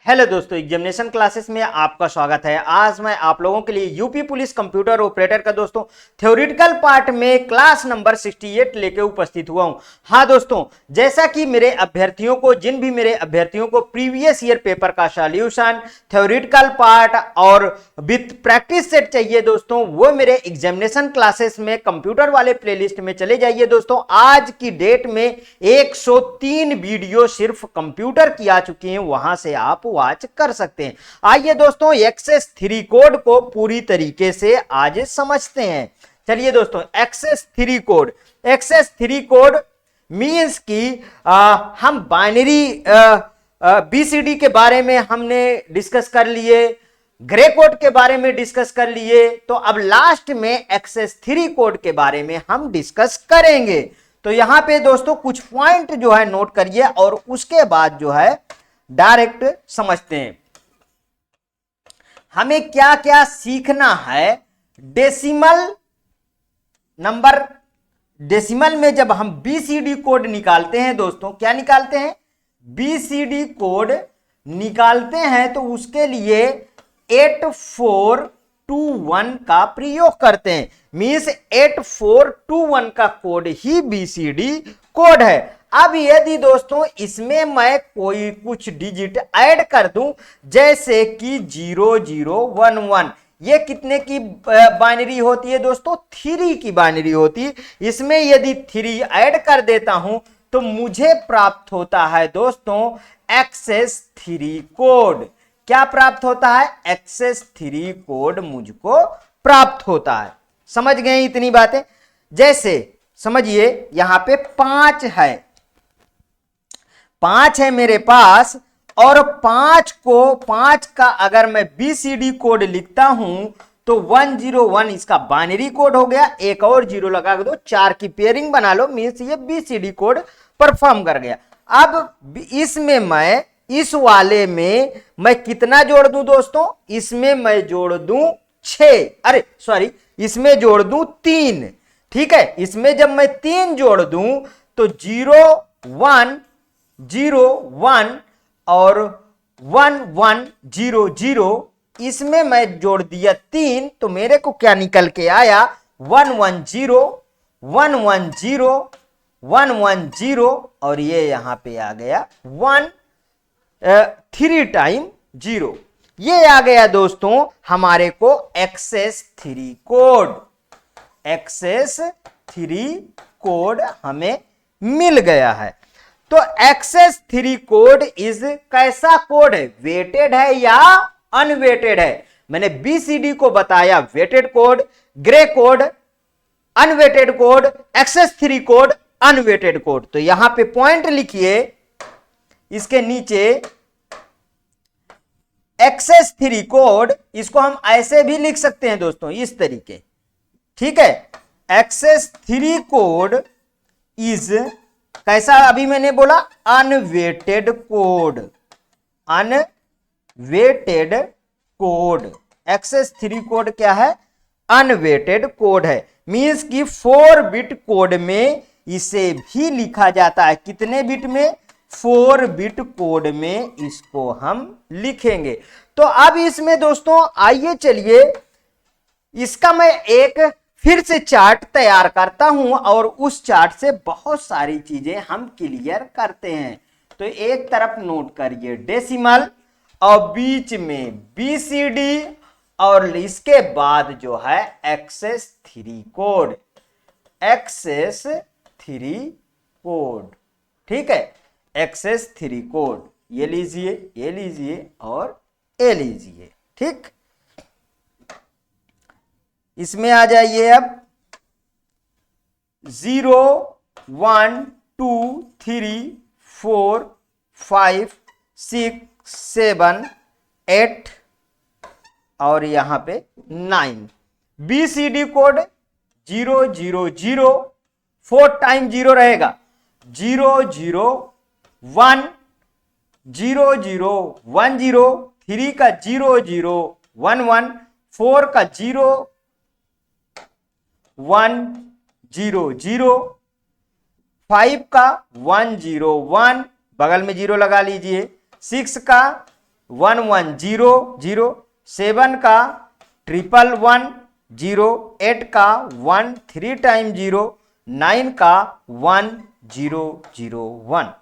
Hello दोस्तों, examination classes में आपका स्वागत है। आज मैं आप लोगों के लिए यूपी पुलिस कंप्यूटर ऑपरेटर का दोस्तों थ्योरेटिकल पार्ट में क्लास नंबर 68 लेके उपस्थित हुआ हूं। हाँ दोस्तों, जैसा कि जिन भी मेरे अभ्यर्थियों को प्रीवियस ईयर पेपर का सॉल्यूशन, थ्योरेटिकल पार्ट और विथ प्रैक्टिस सेट चाहिए दोस्तों, वो मेरे एग्जामिनेशन क्लासेस में कंप्यूटर वाले प्लेलिस्ट में चले जाइए दोस्तों। आज की डेट में 103 वीडियो सिर्फ कंप्यूटर की आ चुकी हैं, वहां से आप वॉच कर सकते हैं। आइए दोस्तों, एक्सेस 3 कोड को पूरी तरीके से आज समझते हैं। चलिए दोस्तों, एक्सेस 3 कोड मींस कि हम बाइनरी बीसीडी के बारे में हमने डिस्कस कर लिए, ग्रे कोड के बारे में डिस्कस कर लिए, तो अब लास्ट में एक्सेस 3 कोड के बारे में हम डिस्कस करेंगे। तो यहां पे दोस्तों कुछ पॉइंट जो है नोट करिए और उसके बाद जो है डायरेक्ट समझते हैं। हमें क्या क्या सीखना है। डेसिमल में जब हम बीसीडी कोड निकालते हैं दोस्तों, क्या निकालते हैं? बीसीडी कोड निकालते हैं तो उसके लिए 8421 का प्रयोग करते हैं। मींस 8421 का कोड ही बीसीडी कोड है। अब यदि दोस्तों इसमें मैं कोई कुछ डिजिट ऐड कर दूं, जैसे कि 0011, ये कितने की बाइनरी होती है दोस्तों? 3 की बाइनरी होती है। इसमें यदि 3 ऐड कर देता हूं तो मुझे प्राप्त होता है दोस्तों एक्सेस 3 कोड। क्या प्राप्त होता है? एक्सेस 3 कोड मुझको प्राप्त होता है। समझ गए इतनी बातें? जैसे समझिए यहां पे 5 है मेरे पास, और 5 का अगर मैं बीसीडी कोड लिखता हूं तो 101 इसका बाइनरी कोड हो गया। एक और 0 लगा दो, 4 की पेयरिंग बना लो, मींस ये बीसीडी कोड परफॉर्म कर गया। अब इसमें मैं इस वाले में मैं कितना जोड़ दूं दोस्तों? इसमें मैं जोड़ दूं 6, इसमें जोड़ दूं 3। ठीक है, इसमें जब मैं 3 जोड़ दूं तो 0101 और 1100, इसमें मैं जोड़ दिया 3, तो मेरे को क्या निकल के आया? 110 110 110, और ये यहां पे आ गया 3 टाइम 0। ये आ गया दोस्तों हमारे को एक्सेस 3 कोड। एक्सेस 3 कोड हमें मिल गया है। तो एक्सेस 3 कोड इज कैसा कोड है? वेटेड है या अनवेटेड है? मैंने बीसीडी को बताया weighted code, Gray code, unweighted code, excess 3 code, unweighted code. तो यहां पे पॉइंट लिखिए, इसके नीचे एक्सेस 3 कोड, इसको हम ऐसे भी लिख सकते हैं दोस्तों, इस तरीके। ठीक है, एक्सेस 3 कोड इज कैसा? अभी मैंने बोला unweighted code. Unweighted code, excess 3 code क्या है? अनवेटेड कोड है। मींस कि 4 बिट कोड में इसे भी लिखा जाता है। कितने बिट में? 4 बिट कोड में इसको हम लिखेंगे। तो अब इसमें दोस्तों आइए चलिए, इसका मैं एक फिर से चार्ट तैयार करता हूं और उस चार्ट से बहुत सारी चीजें हम क्लियर करते हैं। तो एक तरफ नोट करिए डेसिमल, और बीच में बीसीडी, और इसके बाद जो है एक्सेस 3 कोड। एक्सेस 3 कोड, ठीक है, एक्सेस 3 कोड। ये लीजिए और ये लीजिए। ठीक, इसमें आ जाइए अब 0 1 2 3 4 5 6 7 8 और यहां पे 9। बीसीडी कोड 000, 4 टाइम 0 रहेगा। 001 0010, 3 का 0011, 4 का 0100, 5 का 101, बगल में 0 लगा लीजिए, 6 का 1100, 7 का 111, 8 का 1 3 टाइम 0, 9 का 1001।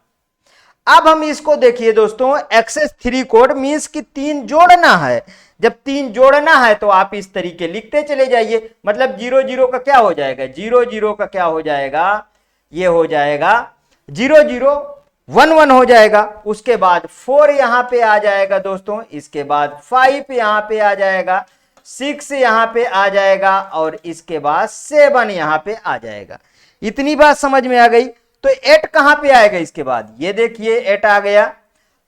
अब हम इसको देखिए दोस्तों, एक्सेस 3 कोड मीन्स कि 3 जोड़ना है। जब 3 जोड़ना है तो आप इस तरीके लिखते चले जाइए। मतलब 00 का क्या हो जाएगा, 00 का क्या हो जाएगा, ये हो जाएगा 0011 हो जाएगा। उसके बाद 4 यहां पे आ जाएगा दोस्तों, इसके बाद 5 यहां पे आ जाएगा, 6 यहां पे आ जाएगा और इसके बाद 7 यहां पे आ जाएगा। इतनी बात समझ में आ गई। तो 8 कहां पे आएगा इसके बाद, ये देखिए 8 आ गया।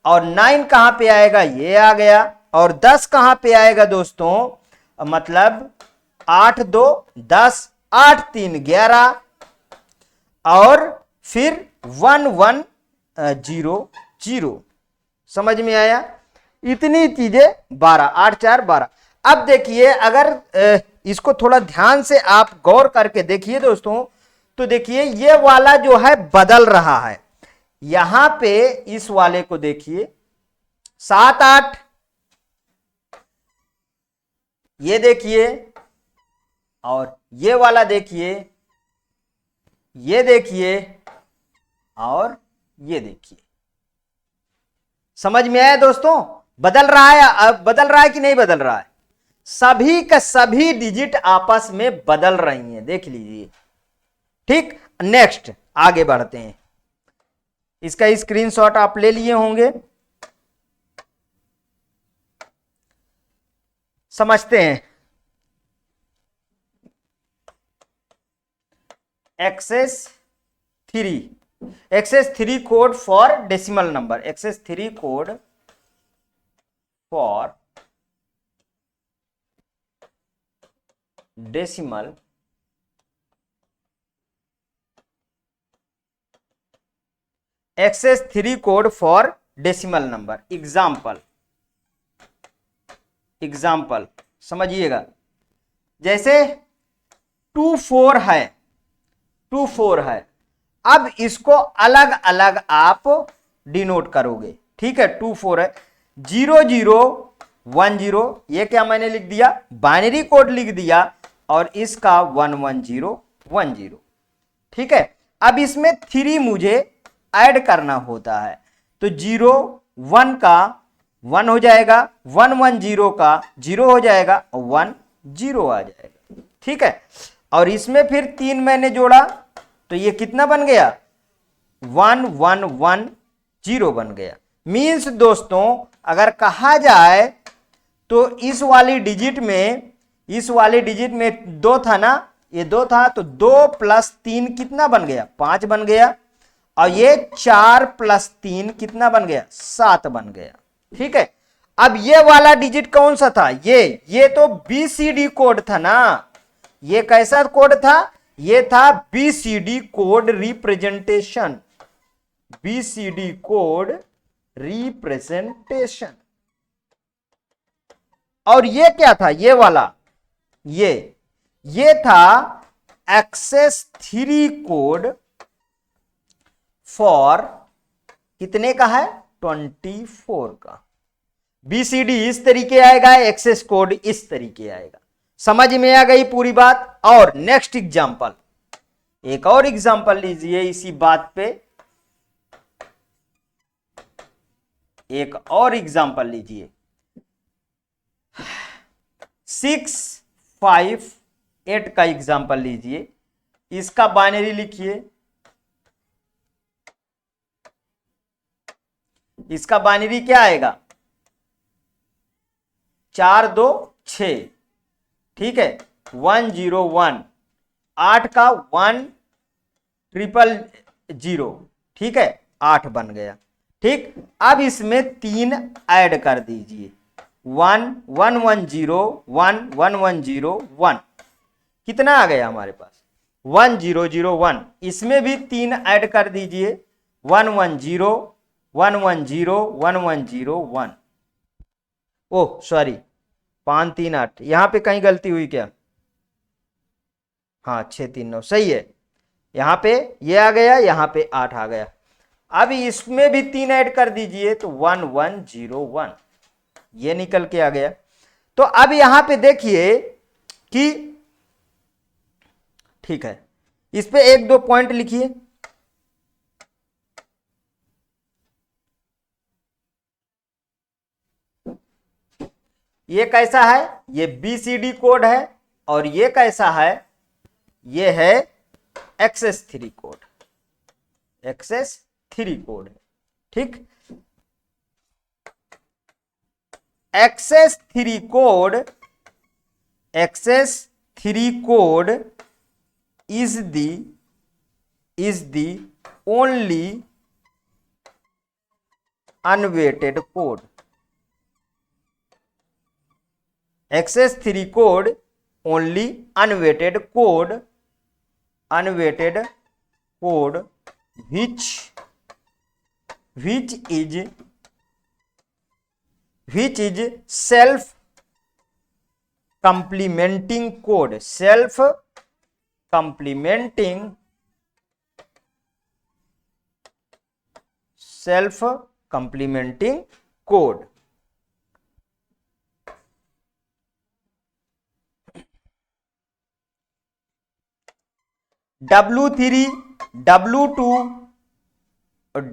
और 9 कहां पे आएगा, ये आ गया। और 10 कहां पे आएगा दोस्तों, मतलब 8 2 10, 8 3 11 और फिर 1100। समझ में आया। इतनी चीजें 12, 8 4 12। अब देखिए, अगर इसको थोड़ा ध्यान से आप गौर करके देखिए दोस्तों, तो देखिए ये वाला जो है बदल रहा है। यहां पे इस वाले को देखिए 7 8, ये देखिए, और ये वाला देखिए, ये देखिए, और ये देखिए। समझ में आया दोस्तों, बदल रहा है। अब बदल रहा है कि नहीं बदल रहा है, सभी का सभी डिजिट आपस में बदल रही हैं, देख लीजिए। ठीक, नेक्स्ट आगे बढ़ते हैं। इसका स्क्रीनशॉट आप ले लिए होंगे, समझते हैं। Excess 3 code for decimal number, excess 3 code for decimal excess 3 code for decimal number. Example समझिएगा। जैसे 24 है, अब इसको अलग अलग आप डिनोट करोगे। ठीक है, 24 है, 0010, ये क्या मैंने लिख दिया, बाइनरी कोड लिख दिया, और इसका 11010। ठीक है, अब इसमें 3 मुझे ऐड करना होता है, तो 01 का 1 हो जाएगा, 110 का 0 हो जाएगा, 1 0 आ जाएगा। ठीक है, और इसमें फिर 3 मैंने जोड़ा, तो ये कितना बन गया, 1110 बन गया। मीन्स दोस्तों, अगर कहा जाए तो इस वाली डिजिट में 2 था ना, ये 2 था, तो 2 + 3 कितना बन गया, 5 बन गया। और ये 4 + 3 कितना बन गया, 7 बन गया। ठीक है, अब ये वाला डिजिट कौन सा था, ये तो BCD कोड था ना। ये कैसा कोड था, ये था BCD code representation, BCD code representation. और ये क्या था, ये वाला, ये था एक्सेस 3 कोड फॉर कितने का है, 24 का। BCD इस तरीके आएगा, एक्सेस कोड इस तरीके आएगा। समझ में आ गई पूरी बात। और नेक्स्ट एग्जांपल, एक और एग्जांपल लीजिए इसी बात पे, एक और एग्जांपल लीजिए। 658 का एग्जांपल लीजिए। इसका बाइनरी लिखिए, इसका बाइनरी क्या आएगा, 4 2 6। ठीक है, 101, 8 का 1 000। ठीक है, 8 बन गया। ठीक, अब इसमें 3 ऐड कर दीजिए, 1 110 1 110 1, कितना आ गया हमारे पास, 1001। इसमें भी 3 ऐड कर दीजिए, 110 110 110 1। ओह सॉरी, 5 3 8, यहां पे कहीं गलती हुई क्या, हाँ 6 3 9 सही है। यहां पे ये आ गया, यहां पे 8 आ गया। अब इसमें भी 3 ऐड कर दीजिए, तो 1101। ये निकल के आ गया। तो अब यहां पे देखिए कि ठीक है, इस पे एक दो पॉइंट लिखिए। ये कैसा है, ये BCD कोड है, और ये कैसा है, ये है XS3 कोड, XS3 कोड है। ठीक, XS3 code is the only unweighted code. XS3 code only unweighted code which is self complementing code, self complementing code. W3, W2,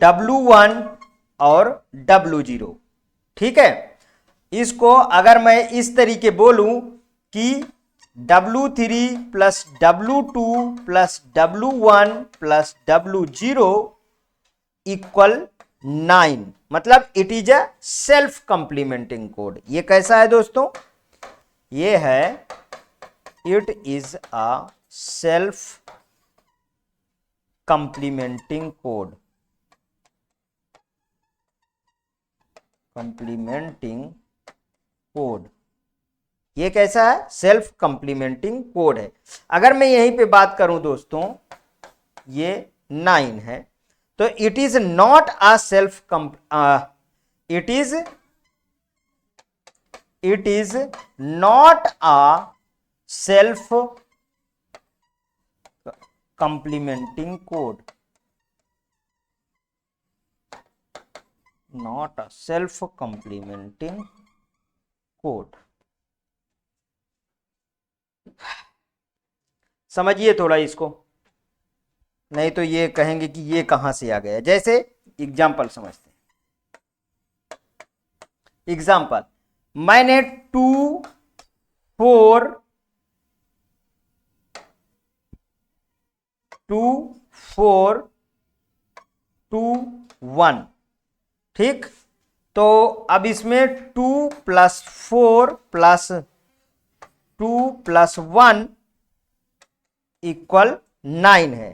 W1 और W0। ठीक है, इसको अगर मैं इस तरीके बोलूं कि W3 plus W2 plus W1 plus W0 equal 9, मतलब it is a self complementing code. ये कैसा है दोस्तों, ये है it is a self complementing code, ये कैसा है, सेल्फ कंप्लीमेंटिंग कोड है। अगर मैं यहीं पे बात करूं दोस्तों, ये 9 है, तो it is not a self it is not a self complementing code, not a self complementing code। समझिए थोड़ा इसको, नहीं तो ये कहेंगे कि ये कहां से आ गया। जैसे एग्जाम्पल समझते हैं, एग्जाम्पल, मैंने 2 4 2 4 2 1, ठीक, तो अब इसमें 2 प्लस 4 प्लस 2 प्लस 1 इक्वल 9 है।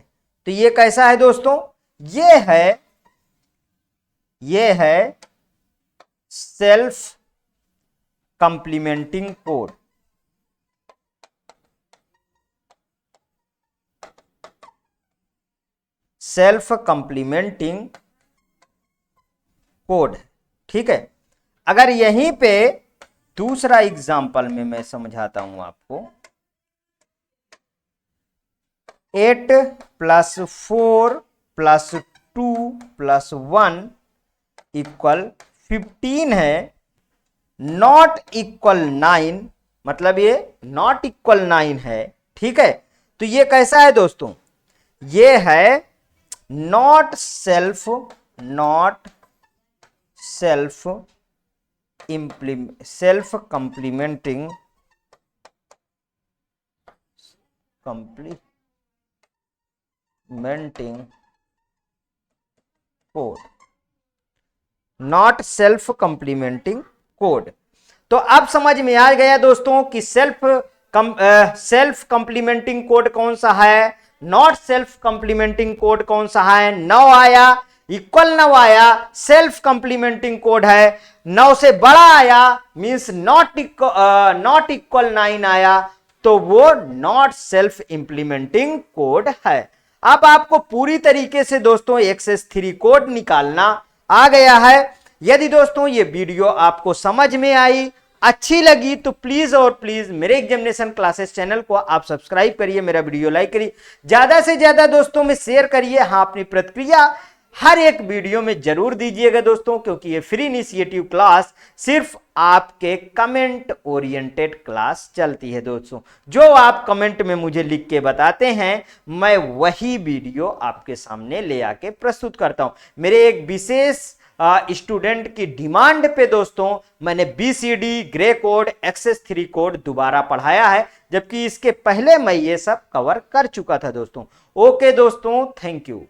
तो ये कैसा है दोस्तों, ये है self complementing code. Self complementing code, ठीक है। अगर यहीं पे दूसरा एग्जांपल में मैं समझाता हूं आपको, 8 प्लस 4 प्लस 2 प्लस 1 इक्वल 15 है, नॉट इक्वल 9, मतलब ये नॉट इक्वल 9 है, ठीक है। तो ये कैसा है दोस्तों, ये है not self complementing code, not self complementing code. तो अब समझ में आ गया दोस्तों कि सेल्फ कंप्लीमेंटिंग कोड कौन सा है, नॉट सेल्फ कंप्लीमेंटिंग कोड कौन सा है। 9 आया, इक्वल 9 आया, सेल्फ कंप्लीमेंटिंग कोड है। 9 से बड़ा आया मींस नॉट इक्वल 9 आया, तो वो नॉट सेल्फ इंप्लीमेंटिंग कोड है। अब आपको पूरी तरीके से दोस्तों XS3 कोड निकालना आ गया है। यदि दोस्तों ये वीडियो आपको समझ में आई, अच्छी लगी, तो प्लीज और प्लीज मेरे एग्जामिनेशन क्लासेस चैनल को आप सब्सक्राइब करिए, मेरा वीडियो लाइक करिए, ज्यादा से ज्यादा दोस्तों में शेयर करिए। हाँ, अपनी प्रतिक्रिया हर एक वीडियो में जरूर दीजिएगा दोस्तों, क्योंकि ये फ्री इनिशिएटिव क्लास सिर्फ आपके कमेंट ओरिएंटेड क्लास चलती है दोस्तों। जो आप कमेंट में मुझे लिख के बताते हैं, मैं वही वीडियो आपके सामने ले आके प्रस्तुत करता हूं। मेरे एक विशेष स्टूडेंट की डिमांड पे दोस्तों मैंने BCD, Gray code, excess 3 code दोबारा पढ़ाया है, जबकि इसके पहले मैं ये सब कवर कर चुका था दोस्तों। ओके दोस्तों, थैंक यू।